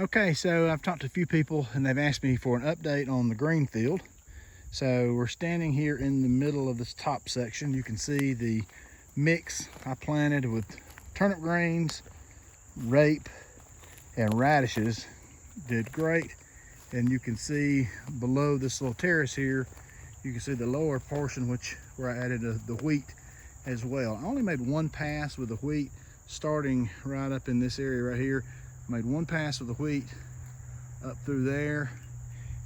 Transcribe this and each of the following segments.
Okay, so I've talked to a few people and they've asked me for an update on the Greenfield. So we're standing here in the middle of this top section. You can see the mix I planted with turnip greens, rape, and radishes did great. And you can see below this little terrace here, you can see the lower portion where I added the wheat as well. I only made one pass with the wheat, starting right up in this area right here. Made one pass with the wheat up through there,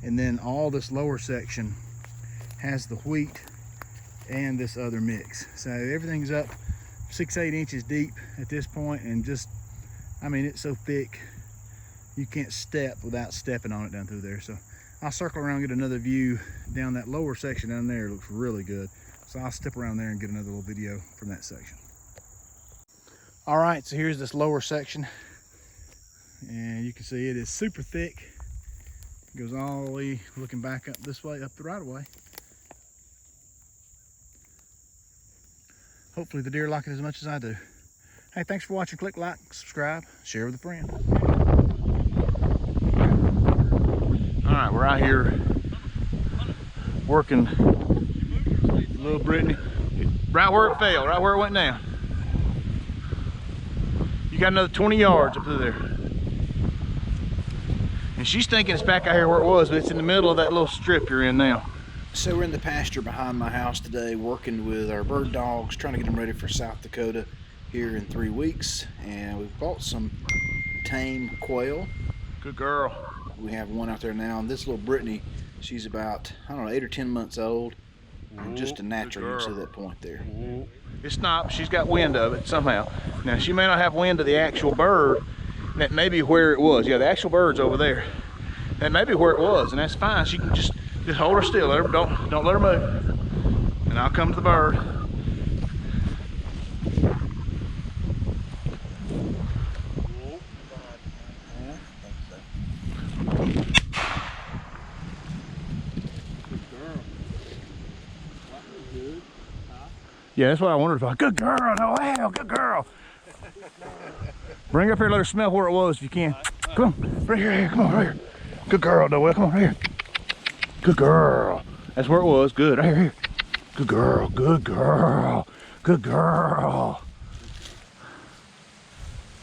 and then all this lower section has the wheat and this other mix. So everything's up 6-8 inches deep at this point, and just, I mean, it's so thick you can't step without stepping on it down through there. So I'll circle around and get another view down that lower section down there. It looks really good. So I'll step around there and get another little video from that section. All right, so here's this lower section. And you can see it is super thick. It goes all the way, looking back up this way, up the right of way. Hopefully the deer like it as much as I do. Hey, thanks for watching. Click like, subscribe, share with a friend. All right, we're out here working little Brittany. Right where it fell, right where it went down. You got another 20 yards up through there. And she's thinking it's back out here where it was, but it's in the middle of that little strip you're in now. So we're in the pasture behind my house today, working with our bird dogs, trying to get them ready for South Dakota here in 3 weeks. And we've bought some tame quail. Good girl. We have one out there now, and this little Brittany, she's about, I don't know, 8 or 10 months old. And just a natural, you can see that point there. It's not, she's got wind of it somehow. Now she may not have wind of the actual bird. That may be where it was. Yeah, the actual bird's over there. That may be where it was, and that's fine. She can just hold her still. Don't let her move. And I'll come to the bird. Yeah, that's what I wondered about. Good girl, Noel, good girl. Bring her up here, let her smell where it was if you can. Come on, right here, come on, right here. Good girl, Noel, come on, right here. Good girl. That's where it was, good, right here. Good girl, good girl, good girl.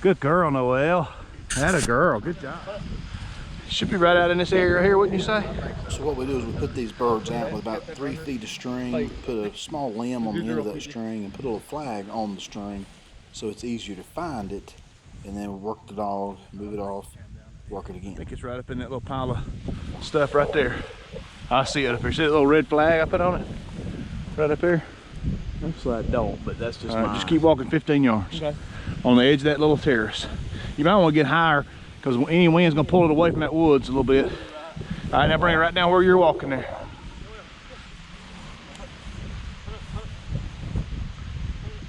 Good girl, Noel. That a girl, good job. Should be right out in this area right here, wouldn't you say? So what we do is we put these birds out with about 3 feet of string, put a small limb on the end of that string, and put a little flag on the string so it's easier to find it. And then we work the dog, move it off, work it again. I think it's right up in that little pile of stuff right there. I see it up here. See that little red flag I put on it? Right up here? Actually I don't, but that's just mine. Just keep walking 15 yards. Okay. On the edge of that little terrace. You might want to get higher because any wind's going to pull it away from that woods a little bit. All right, now bring it right down where you're walking there.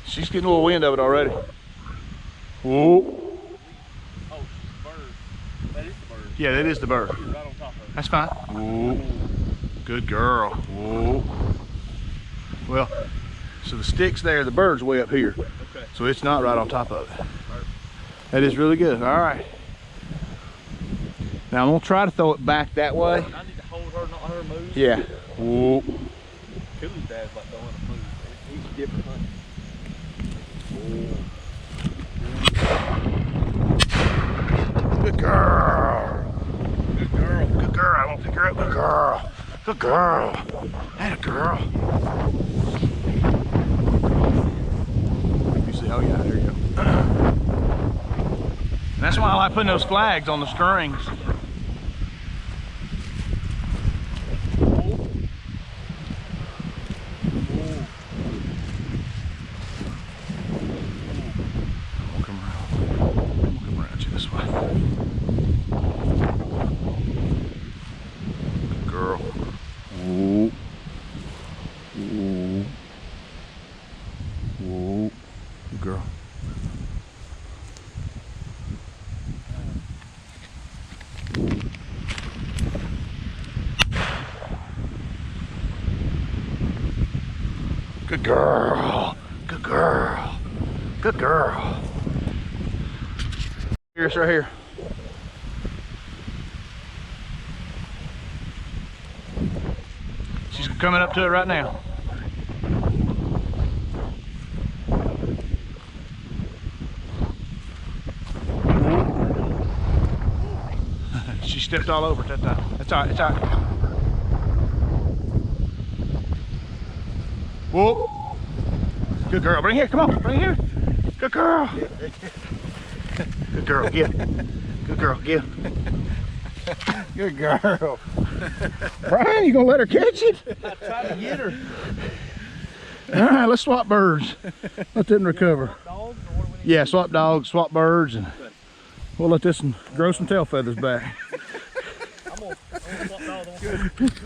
She's getting a little wind of it already. Whoa. Oh, it's the bird. That is the bird. Yeah, that is the bird. Right on top of it. That's fine. Whoa. Good girl. Whoa. Well, so the stick's there, the bird's way up here. Okay. So it's not right on top of it. That is really good. All right. Now I'm gonna try to throw it back that way. I need to hold her, not her move. Yeah. Whoa. Cooley's dad's like throwing a move. He's different hunting. Good girl. Good girl. Good girl. I won't pick her up. Good girl. Good girl. That a girl. You see? Oh yeah, there you go. And that's why I like putting those flags on the strings. Girl. Good girl. Good girl. Good girl. Here's right here. coming up to it right now. She stepped all over it that time. That's all right, it's all right. Whoa. Good girl, bring it here, come on, bring it here. Good girl. Good girl, get. Good girl, get. Good girl. Brian, you gonna let her catch it? I tried to get her. All right, let's swap birds. Let them recover. Dogs, or what do we need? Yeah, swap dogs, swap birds, and we'll let this one grow some tail feathers back. I'm gonna swap dogs.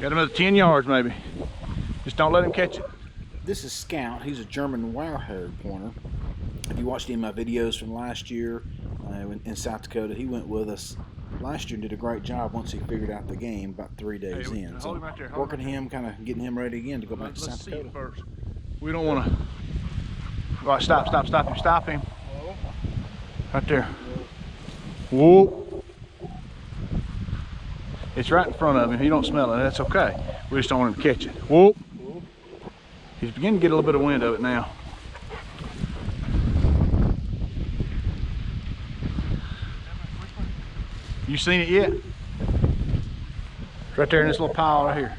Got another 10 yards maybe. Just don't let him catch it. This is Scout. He's a German wire-haired pointer. If you watched any of my videos from last year in South Dakota, he went with us last year and did a great job once he figured out the game about 3 days in. So hold him right there. working him, kind of getting him ready again to go back to Let's South see Dakota. it first. We don't want to. All right, stop him. Right there. Whoa. It's right in front of him. He don't smell it. That's okay. We just don't want him to catch it. Whoa. He's beginning to get a little bit of wind of it now. You seen it yet? It's right there in this little pile right here.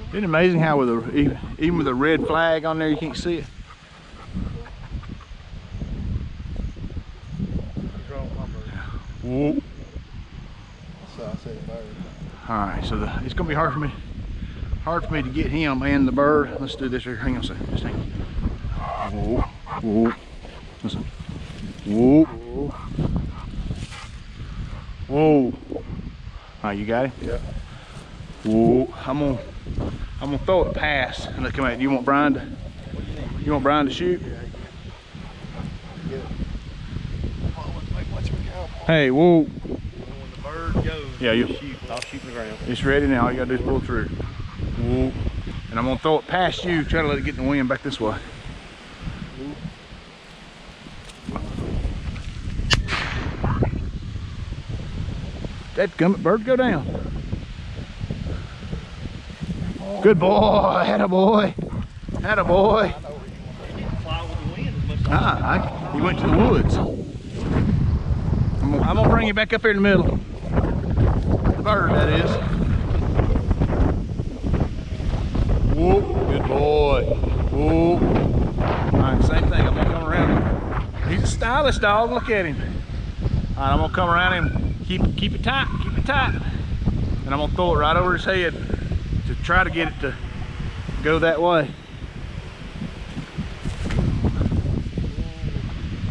Isn't it amazing how with even with a red flag on there you can't see it? Whoa. Alright, so it's gonna be hard for me to get him and the bird. Let's do this here. Hang on a second. Just hang on. Whoa. Whoa. Listen. Whoa. Whoa. Alright, you got him? Yeah. Whoa. I'm gonna throw it past and look, come at you. Want Brian to shoot? Hey, whoa. When the bird goes, Yeah, you shoot. I'll shoot the ground. it's ready now. All you gotta do is pull the trigger. Whoa. And I'm gonna throw it past you, try to let it get in the wind back this way. That bird go down. Good boy, attaboy. Attaboy. He didn't fly with the wind as much. He went to the woods. I'm gonna bring you back up here in the middle. The bird, that is. Whoa, good boy. Whoa. All right, same thing. I'm gonna come around him. He's a stylish dog. Look at him. All right, I'm gonna come around him. Keep it tight. Keep it tight. And I'm gonna throw it right over his head to try to get it to go that way.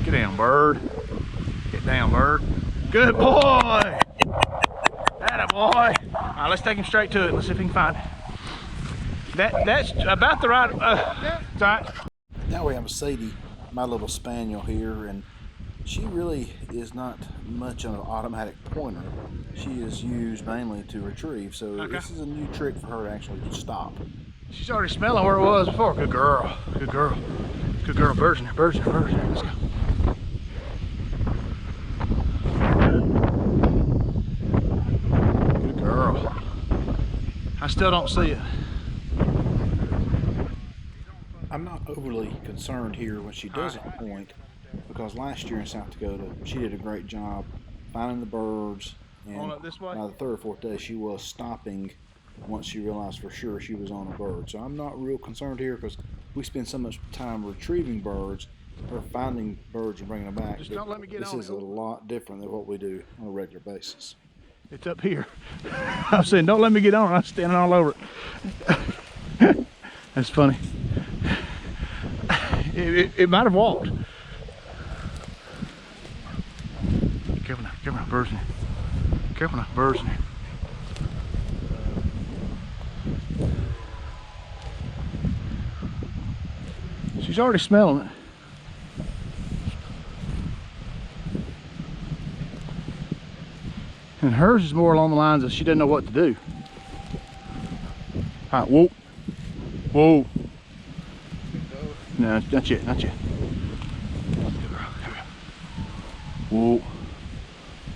Get down, bird. Get down, bird. Good boy. Attaboy. All right, let's take him straight to it. Let's see if we can find it. That's about the right. It's all right. Now we have a Sadie, my little spaniel here, and she really is not much of an automatic pointer. She is used mainly to retrieve, so Okay. This is a new trick for her to actually stop. She's already smelling where it was before. Good girl. Good girl. Good girl. Birds in there. Birds in there. Birds in there. Let's go. Good girl. I still don't see it. I'm not overly concerned here when she doesn't point, because last year in South Dakota she did a great job finding the birds, and On up this way? by the third or fourth day she was stopping once she realized for sure she was on a bird. So I'm not real concerned here, because we spend so much time retrieving birds or finding birds and bringing them back. Just don't let me get this on is it. a lot different than what we do on a regular basis. It's up here. I'm saying, don't let me get on it. I'm standing all over it. That's funny. It might have walked. Careful now, birds in here. Careful now, birds in here. She's already smelling it. And hers is more along the lines of she doesn't know what to do. All right, whoa. Whoa. No, not yet, not yet. Good girl, come here. Whoa.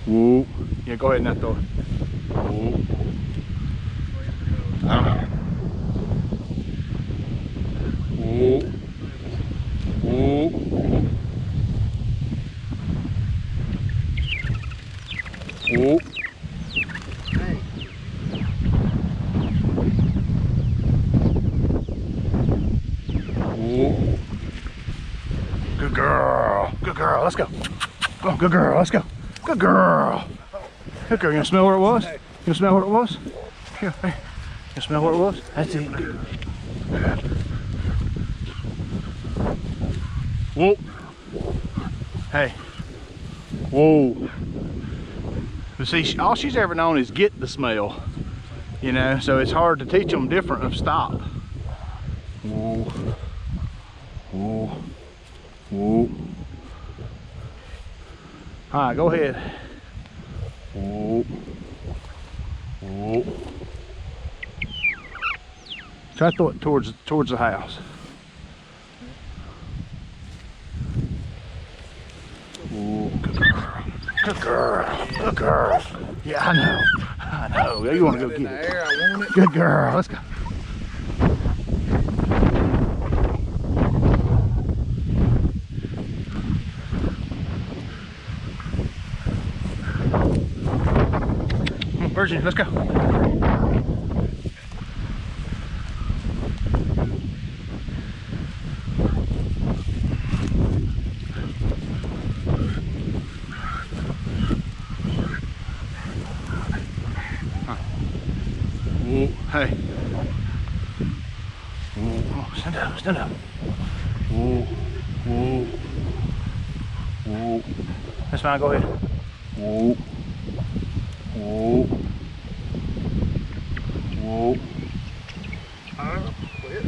Whoa. Yeah, go ahead and throw it. Whoa. Good girl. Good girl. Let's go. Oh, good girl. Let's go. Good girl. Good girl. You gonna smell where it was? You gonna smell what it was? Here. Hey. You smell what it was? That's it. Good. Whoa. Hey. Whoa. But see, all she's ever known is get the smell. You know, so it's hard to teach them different of stop. Whoa. Whoa. Whoa. All right, go ahead. Whoa. Whoa. Try to throw it towards the house. Whoa. Good girl. Good girl. Good girl. Yeah, I know. I know. You want to go get it. Good girl. Let's go. Virgin, let's go. Whoa, hey. Whoa, oh, stand up, stand up. Whoa, whoa, whoa. That's fine, go ahead. Whoa, whoa, whoa. Quit.